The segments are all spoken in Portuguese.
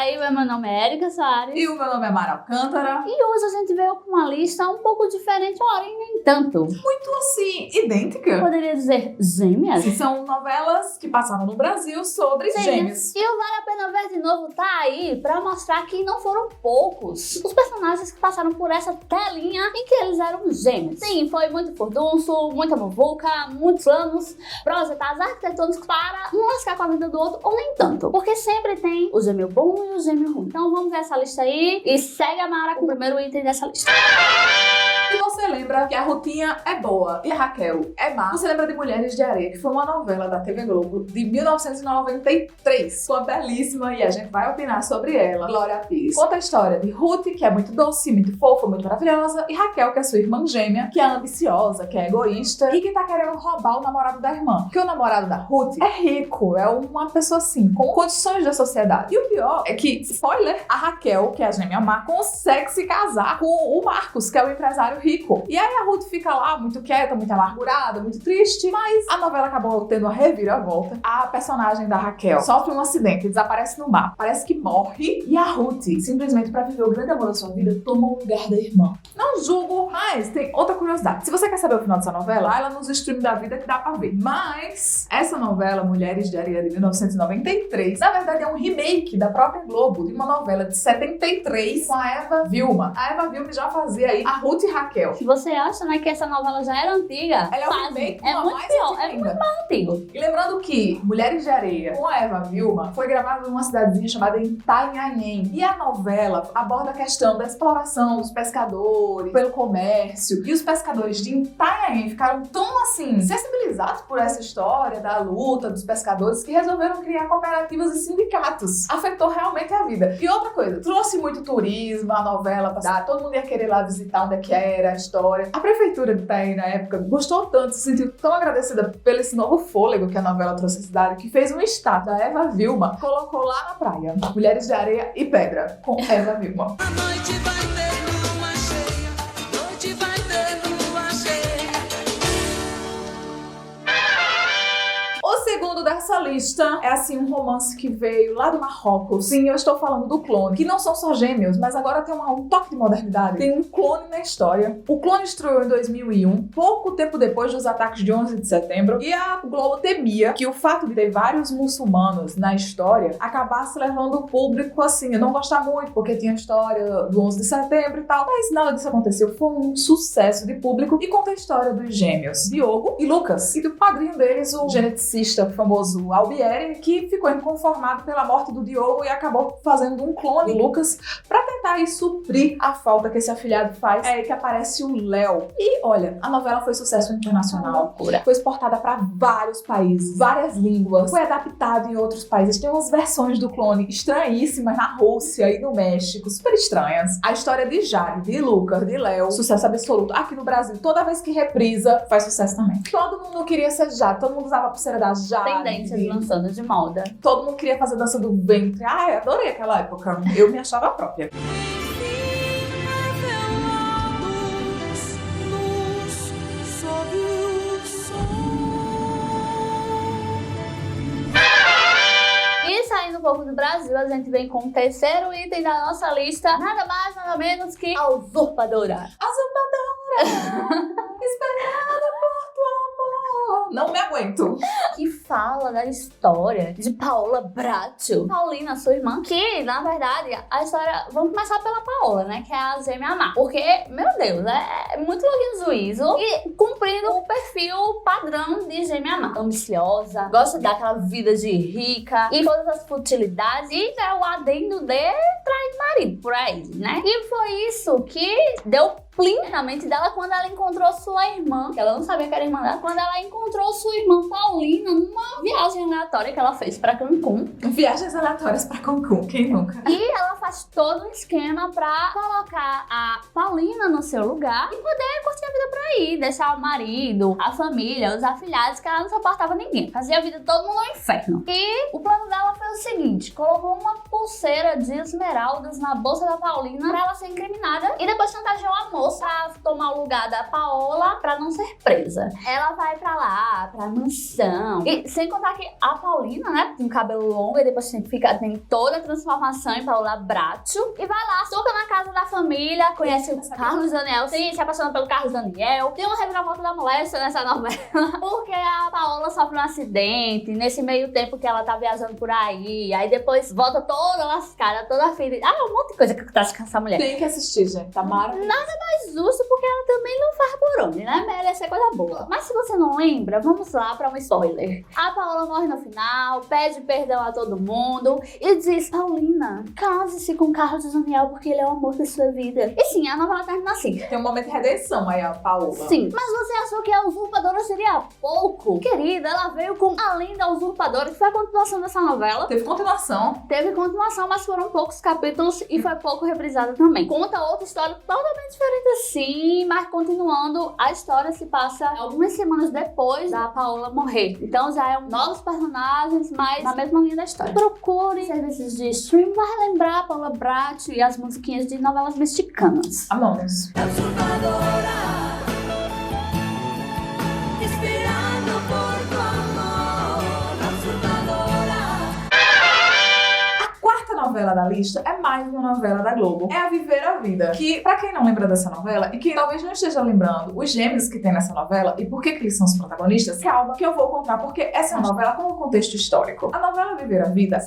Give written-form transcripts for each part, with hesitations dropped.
aí, meu nome é Erika Soares. E o meu nome é Mara Alcântara. E hoje a gente veio com uma lista um pouco diferente, porém nem tanto. Muito assim, idêntica. Eu poderia dizer gêmeas? Sim, são novelas que passaram no Brasil sobre gêmeos. E o Vale a Pena Ver de Novo tá aí pra mostrar que não foram poucos os personagens que passaram por essa telinha em que eles eram gêmeos. Sim, foi muito furdunço, muita muvuca, muitos planos projetados arquitetônicos para um lascar com a vida do outro, ou nem tanto. Porque sempre tem o gêmeo bom e o gêmeo ruim. Então vamos ver essa lista aí e segue a Mara com o primeiro item dessa lista. Se você lembra que a Rutinha é boa e a Raquel é má, você lembra de Mulheres de Areia, que foi uma novela da TV Globo de 1993. Foi belíssima e a gente vai opinar sobre ela. Glória Pires. Conta a história de Ruth, que é muito doce, muito fofa, muito maravilhosa, e Raquel, que é sua irmã gêmea, que é ambiciosa, que é egoísta e que tá querendo roubar o namorado da irmã. Porque o namorado da Ruth é rico, é uma pessoa assim, com condições da sociedade. E o pior é que, spoiler, a Raquel, que é a gêmea má, consegue se casar com o Marcos, que é o empresário rico. E aí a Ruth fica lá muito quieta, muito amargurada, muito triste, mas a novela acabou tendo uma reviravolta. A personagem da Raquel sofre um acidente e desaparece no mar. Parece que morre e a Ruth, simplesmente pra viver o grande amor da sua vida, toma o lugar da irmã. Não julgo, mas tem outra curiosidade. Se você quer saber o final dessa novela, vai lá nos streams da vida que dá pra ver. Mas essa novela, Mulheres de Areia, de 1993, na verdade é um remake da própria Globo, de uma novela de 73 com a Eva Vilma. A Eva Vilma já fazia aí a Ruth e Raquel. Se você acha, né, que essa novela já era antiga, ela é um remake, é muito pior, é muito mais antigo. E lembrando que Mulheres de Areia, com a Eva Vilma, foi gravada numa cidadezinha chamada Itanhaém. E a novela aborda a questão da exploração dos pescadores pelo comércio. E os pescadores de Itanhaém ficaram tão assim sensibilizados por essa história da luta dos pescadores que resolveram criar cooperativas e sindicatos. Afetou realmente a vida. E outra coisa, trouxe muito turismo, a novela passada, todo mundo ia querer lá visitar onde é que era a história. A prefeitura de Itanhaém na época gostou tanto, se sentiu tão agradecida pelo esse novo fôlego que a novela trouxe à cidade, que fez uma estátua da Eva Vilma, colocou lá na praia. Mulheres de Areia e Pedra, com Eva Vilma. A noite vai ter lua cheia, noite vai ter lua cheia. O segundo dessa lista é assim um romance que veio lá do Marrocos. Sim, eu estou falando do Clone, que não são só gêmeos, mas agora tem um toque de modernidade. Tem um clone na história. O Clone estreou em 2001, pouco tempo depois dos ataques de 11 de setembro, e a Globo temia que o fato de ter vários muçulmanos na história acabasse levando o público assim, a não gostar muito, porque tinha a história do 11 de setembro e tal. Mas nada disso aconteceu, foi um sucesso de público e conta a história dos gêmeos Diogo e Lucas, e do padrinho deles, o geneticista famoso Albieri, que ficou inconformado pela morte do Diogo e acabou fazendo um clone, Lucas, pra tentar aí suprir a falta que esse afilhado faz. É aí que aparece o Léo. E olha, a novela foi sucesso internacional. Foi exportada pra vários países, várias línguas, foi adaptada em outros países. Tem umas versões do clone estranhíssimas na Rússia e no México, super estranhas. A história de Jari, de Lucas, de Léo, sucesso absoluto. Aqui no Brasil, toda vez que reprisa, faz sucesso também. Todo mundo queria ser Jari, todo mundo usava a pulseira da Jari. Tendências lançando de moda. Todo mundo queria fazer dança do ventre. Ai, adorei aquela época. Eu me achava própria. E saindo um pouco do Brasil, a gente vem com o terceiro item da nossa lista, nada mais, nada menos que a Usurpadora. Esperada por tu amor. Não me aguento. Que fala da história de Paola Bracho, Paulina, sua irmã, que, na verdade, a história... Vamos começar pela Paola, né, que é a gêmea má. Porque, meu Deus, é muito louquinho juízo e cumprindo o perfil padrão de gêmea má. Ambiciosa, gosta daquela vida de rica e todas as futilidades. E é o adendo de trair marido por aí, né? E foi isso que deu plim na mente dela quando ela encontrou sua irmã, que ela não sabia que era irmã dela, quando ela encontrou sua irmã Paulina numa viagem aleatória que ela fez pra Cancún. Viagens aleatórias pra Cancún, quem nunca? E ela faz todo um esquema pra colocar a Paulina no seu lugar e poder curtir a vida por aí, deixar o marido, a família, os afilhados, que ela não suportava ninguém. Fazia a vida de todo mundo no inferno. E o plano dela foi o seguinte: colocou uma pulseira de esmeraldas na bolsa da Paulina pra ela ser incriminada e depois chantageou a moça moça a tomar o lugar da Paola pra não ser presa. Ela vai pra lá, pra mansão. E sem contar que a Paulina, né, tem cabelo longo e depois tem toda a transformação em Paola Bracho. E vai lá, soca na casa da família, conhece o Carlos Daniel, sim, se apaixona pelo Carlos Daniel. Tem uma reviravolta da moléstia nessa novela, porque a Paola sofre um acidente nesse meio tempo que ela tá viajando por aí depois volta toda lascada, toda ferida. Um monte de coisa que acontece com essa mulher. Tem que assistir, gente, tá maravilhoso. Nada mais justo, porque ela também não faz por onde, né? Merece ser coisa boa. Mas se você não lembra, vamos lá pra um spoiler. A Paola morre no final, pede perdão a todo mundo e diz: Paulina, case-se com Carlos Daniel porque ele é o amor da sua vida. E sim, a novela termina assim. Tem um momento de redenção aí, a Paola. Sim, mas você achou que a usurpadora seria pouco? Querida, ela veio com Além da Usurpadora, que foi a continuação dessa novela. Teve continuação. Teve continuação, mas foram poucos capítulos e foi pouco reprisada também. Conta outra história totalmente diferente assim, mas continuando, a história se passa algumas semanas depois da Paola morrer. Então já é novos personagens, mas na mesma linha da história. Procure serviços de stream, vai lembrar a Paola Bracho e as musiquinhas de novelas mexicanas. Amamos. Usurpadora, esperando por tu amor, usurpadora. A quarta novela da lista é mais uma novela da Globo. É A Viver a Vida. Que, pra quem não lembra dessa novela, e que talvez não esteja lembrando os gêmeos que tem nessa novela e por que eles são os protagonistas, calma que eu vou contar, porque essa é uma novela com um contexto histórico. A novela Viver a Vida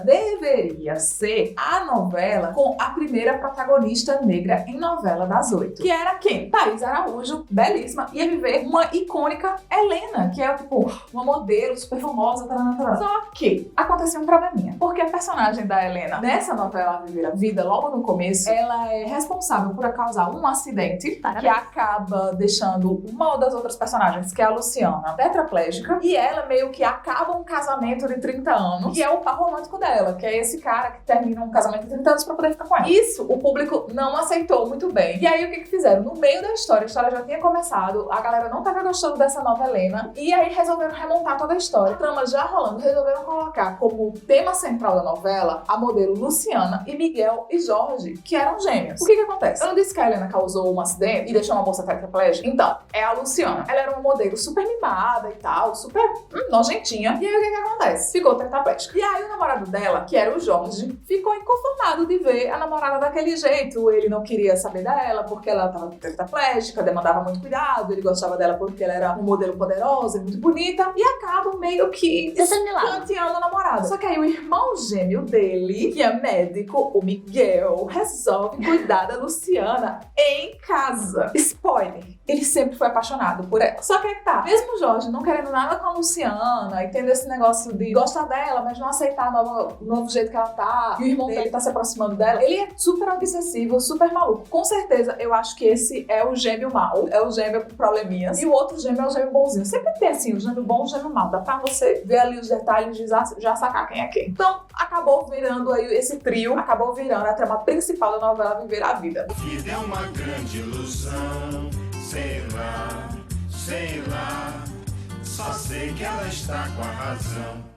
deveria ser a novela com a primeira protagonista negra em novela das 8. Que era quem? Thaís Araújo, belíssima, ia viver uma icônica Helena, que é tipo uma modelo super famosa, tarana. Só que aconteceu um probleminha, porque a personagem da Helena nessa novela Viver a Vida, logo no começo, ela é responsável por causar um acidente que acaba deixando uma das outras personagens, que é a Luciana, tetraplégica, e ela meio que acaba um casamento de 30 anos, que é o par romântico dela, que é esse cara que termina um casamento de 30 anos pra poder ficar com ela. Isso o público não aceitou muito bem. E aí o que fizeram? No meio da história, a história já tinha começado, a galera não tava gostando dessa nova Helena, e aí resolveram remontar toda a história. A trama já rolando, resolveram colocar como tema central da novela a modelo Luciana e Miguel e Jorge, que eram gêmeos. O que acontece? Eu não disse que a Helena causou um acidente e deixou uma moça tetraplégica? Então, é a Luciana. Ela era uma modelo super mimada e tal, super nojentinha. E aí o que acontece? Ficou tetraplégica. E aí o namorado dela, que era o Jorge, ficou inconformado de ver a namorada daquele jeito. Ele não queria saber dela porque ela tava tetraplégica, demandava muito cuidado, ele gostava dela porque ela era uma modelo poderosa e muito bonita. E acabam meio que planteando a namorada. Só que aí o irmão gêmeo dele, que é médico, o Miguel, resolve cuidar da Luciana em casa. Spoiler, ele sempre foi apaixonado por ela. Só que aí tá, mesmo o Jorge não querendo nada com a Luciana e tendo esse negócio de gostar dela, mas não aceitar o novo jeito que ela tá, e o irmão dele tá se aproximando dela, ele é super obsessivo, super maluco. Com certeza, eu acho que esse é o gêmeo mau, é o gêmeo com probleminhas, e o outro gêmeo é o gêmeo bonzinho. Sempre tem assim, o gêmeo bom e o gêmeo mau. Dá pra você ver ali os detalhes e já sacar quem é quem. Então, acabou virando aí esse trio, acabou virando a trama principal da novela Viver a Vida. Vida é uma grande ilusão, sei lá, só sei que ela está com a razão.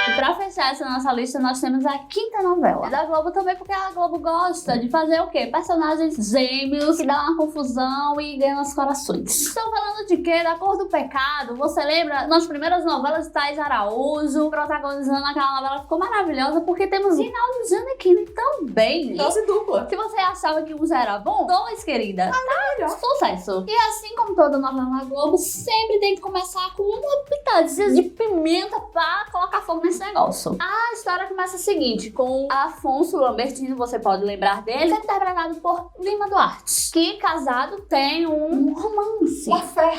E pra fechar essa nossa lista, nós temos a quinta novela. Da Globo também, porque a Globo gosta de fazer o quê? Personagens gêmeos que dão uma confusão e ganham os corações. Estão falando de quê? Da Cor do Pecado. Você lembra? Nas primeiras novelas de Thaís Araújo, protagonizando aquela novela, ficou maravilhosa, porque temos Rinaldo Gianecchini também. Dose dupla. Se você achava que um já era bom, dois, querida. Tá, sucesso. E assim como toda novela na Globo, sempre tem que começar com uma pitadinha de pimenta pra colocar fogo nesse negócio. A história começa o seguinte, com Afonso Lambertino, você pode lembrar dele, interpretado por Lima Duarte, que casado tem um romance. Uma fé.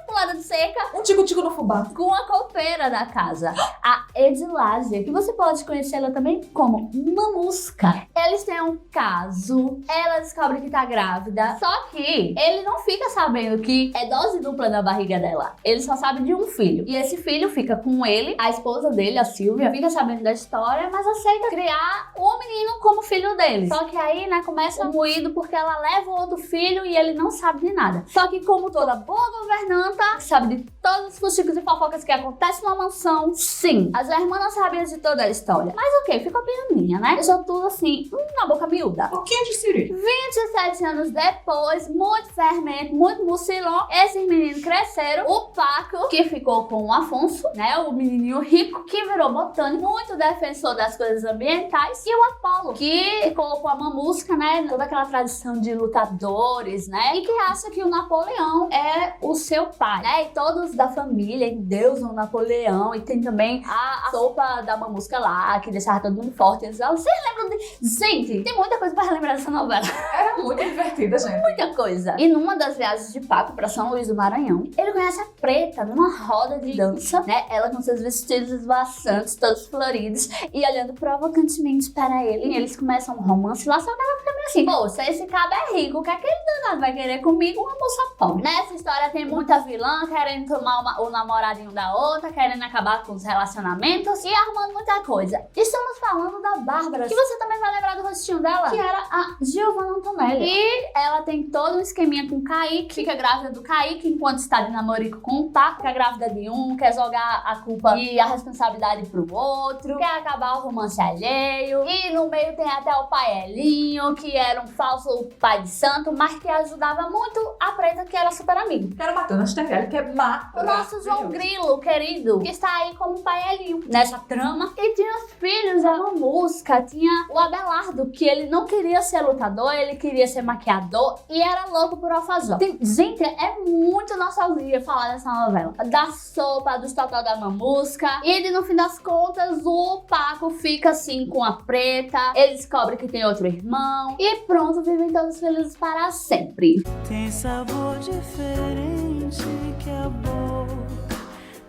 Pulada de seca. Um tico-tico no fubá. Com a copeira da casa, a Edilásia, que você pode conhecê-la também como Mamusca. Eles têm um caso, ela descobre que tá grávida, só que ele não fica sabendo que é dose dupla na barriga dela. Ele só sabe de um filho. E esse filho fica com ele, a esposa dele, a Silvia, fica sabendo da história, mas aceita criar o menino como filho dele. Só que aí, né, começa um moído porque ela leva o outro filho e ele não sabe de nada. Só que como toda boa governanta, que sabe de todos os fuxicos e fofocas que acontecem numa mansão. Sim, as irmãs não sabiam de toda a história. Mas ok, ficou pianinha, né? Deixou tudo assim, na boca miúda. Pouquinho de siri. 27 anos depois, muito fermento, muito mucilão, esses meninos cresceram. O Paco, que ficou com o Afonso, né? O menininho rico, que virou botânico, muito defensor das coisas ambientais. E o Apolo, que ficou com a mamusca, né? Toda aquela tradição de lutadores, né? E que acha que o Napoleão é o seu pai, né? E todos da família endeusam o Napoleão. E tem também a sopa da mamusca lá, que deixava todo mundo forte. Vocês lembram de... Gente, tem muita coisa pra relembrar dessa novela. Era muito divertida, gente. Muita coisa. E numa das viagens de Paco pra São Luís do Maranhão, ele conhece a Preta numa roda de dança, né? Ela com seus vestidos esvoaçantes, todos floridos, e olhando provocantemente para ele. E eles começam um romance lá, só que ela fica meio assim: poxa, esse cabo é rico, o que é que ele danado vai querer comigo? Uma moça pobre. Nessa história tem muita vilã querendo tomar o namoradinho da outra, querendo acabar com os relacionamentos e arrumando muita coisa. Estamos falando da Bárbara, que você também vai lembrar do rostinho dela, que era a Giovanna Antonelli. E ela tem todo um esqueminha com o Kaique, fica grávida do Kaique enquanto está de namorico com o Paco, fica grávida de um, quer jogar a culpa e a responsabilidade pro outro, quer acabar o romance alheio. E no meio tem até o pai Elinho, que era um falso pai de santo, mas que ajudava muito a Preta, que era super amigo. Quero bater na Sterelli, que é O nosso João Grilo, querido, que está aí como pai Elinho nessa trama. E tinha os filhos, era uma música, tinha o Abelardo, que ele não queria ser lutador, ele queria ser maquiador e era louco por alfajor. Gente, é muito nostalgia falar dessa novela. Da sopa, dos totó da mamusca. E no fim das contas, o Paco fica assim com a Preta. Ele descobre que tem outro irmão. E pronto, vivem todos felizes para sempre. Tem sabor diferente que a boca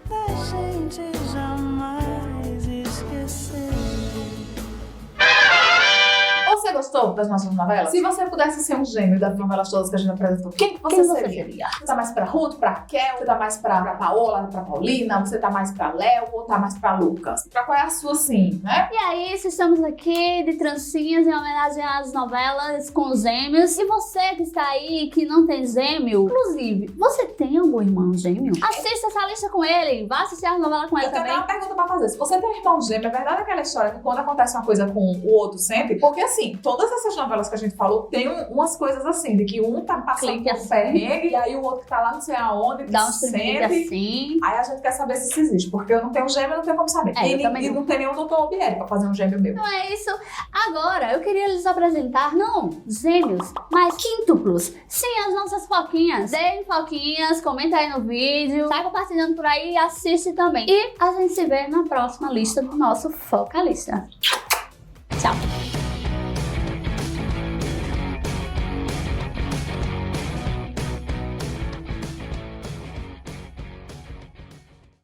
da gente jamais esquecer. Você gostou das nossas novelas? Se você pudesse ser um gêmeo das novelas todas que a gente apresentou, quem que você seria? Você tá mais pra Ruth, pra Raquel? Você tá mais pra Paola, pra Paulina? Você tá mais pra Léo ou tá mais pra Lucas? Pra qual é a sua, assim, né? E aí, estamos aqui de trancinhas em homenagem às novelas com os gêmeos. E você que está aí, que não tem gêmeo, inclusive, você tem algum irmão gêmeo? Assista essa lista com ele, vá assistir a novela com ele Eu tenho também. uma pergunta pra fazer. Se você tem um irmão gêmeo, é verdade aquela história que quando acontece uma coisa com o outro sempre? Porque assim, todas essas novelas que a gente falou tem umas coisas assim, de que um tá passando Clique por assim. perrengue e aí o outro que tá lá não sei aonde, Dá uns sente. tremidos assim. Aí a gente quer saber se isso existe, porque eu não tenho gêmeo, eu não tenho como saber. É, eu e também e não. não tem nenhum doutor Albieri pra fazer um gêmeo meu. Não é isso. Agora, eu queria lhes apresentar, não gêmeos, mas quíntuplos. Sim, as nossas foquinhas. Deem foquinhas, comenta aí no vídeo, sai compartilhando por aí e assiste também. E a gente se vê na próxima lista do nosso Focalista.